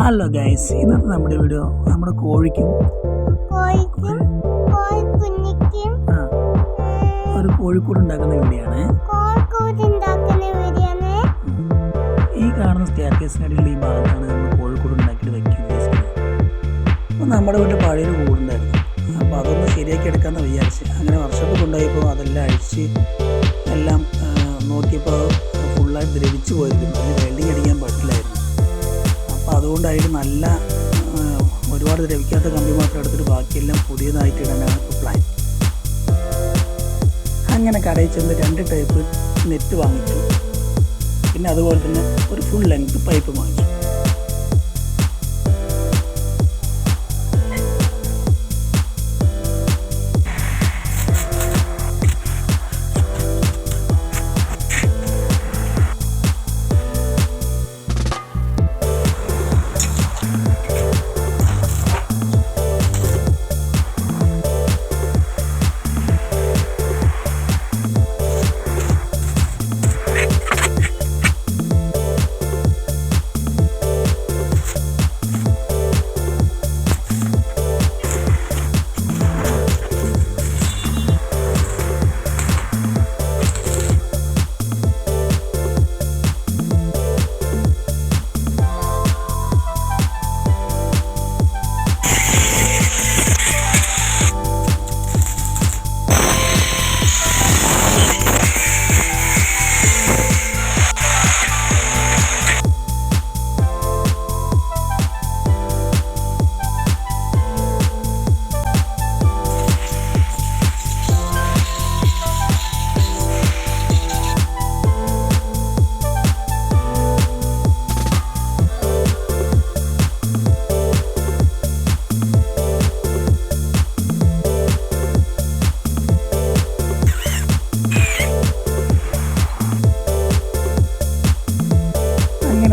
Hello guys, ഇന്നത്തെ നമ്മുടെ video നമ്മുടെ കോഴിക്കും ഒരു കോഴിക്കൂട് ഉണ്ടാക്കുന്ന വീഡിയോ ആണ്. ഈ കാണുന്ന സ്റ്റെയർകേസിനടിയിൽ ഈ ഭാഗത്താണ് നമ്മൾ കോഴിക്കൂട് ഉണ്ടാക്കിയിട്ട് വയ്ക്കാൻ ഉദ്ദേശിക്കുന്നത്. അപ്പോൾ നമ്മുടെ വീട്ടിൽ പഴയൊരു കൂടുണ്ടായിരുന്നു. അപ്പോൾ അതൊന്ന് ശരിയാക്കി എടുക്കാമെന്ന് വിചാരിച്ച് അങ്ങനെ വർഷത്തിൽ കൊണ്ടുപോയപ്പോൾ അതെല്ലാം അഴിച്ച് എല്ലാം നോക്കിയപ്പോൾ ഫുള്ളായിട്ട് ദ്രവിച്ച് പോയിരുന്നു. അതിന് വെൽഡിങ് അടിക്കാൻ പറ്റില്ലായിരുന്നു. അപ്പോൾ അതുകൊണ്ടായിട്ട് നല്ല ഒരുപാട് ദ്രവിക്കാത്ത കമ്പി മാത്രം എടുത്തിട്ട് ബാക്കിയെല്ലാം പുതിയതായിട്ട് ഇടാനാണ് ഇപ്പോൾ പ്ലാൻ. അങ്ങനെ കടയിൽ ചെന്ന് 2 ടൈപ്പ് നെറ്റ് വാങ്ങിച്ചു. പിന്നെ അതുപോലെ തന്നെ ഒരു ഫുൾ ലെങ്ത് പൈപ്പ് വാങ്ങിച്ചു.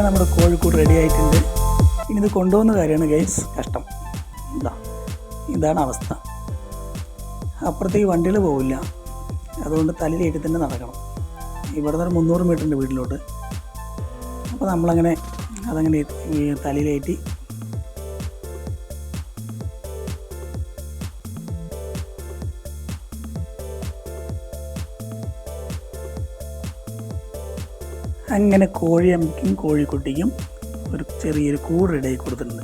നമ്മുടെ കോഴിക്കൂട് റെഡി ആയിട്ടുണ്ട്. ഇനി ഇത് കൊണ്ടുപോകുന്ന കാര്യമാണ് ഗൈസ് കഷ്ടം. ഇതാണ് അവസ്ഥ. അപ്പുറത്തേക്ക് വണ്ടികൾ പോവില്ല, അതുകൊണ്ട് തലയിലേറ്റി തന്നെ നടക്കണം. ഇവിടെ നിന്ന് 300 മീറ്ററിൻ്റെ വീട്ടിലോട്ട്. അപ്പോൾ നമ്മളങ്ങനെ അതങ്ങനെ തലയിലേറ്റി അങ്ങനെ കോഴിയമ്മയ്ക്കും കോഴിക്കുട്ടിക്കും ഒരു ചെറിയൊരു കൂട് റെഡിയായി കൊടുത്തിട്ടുണ്ട്.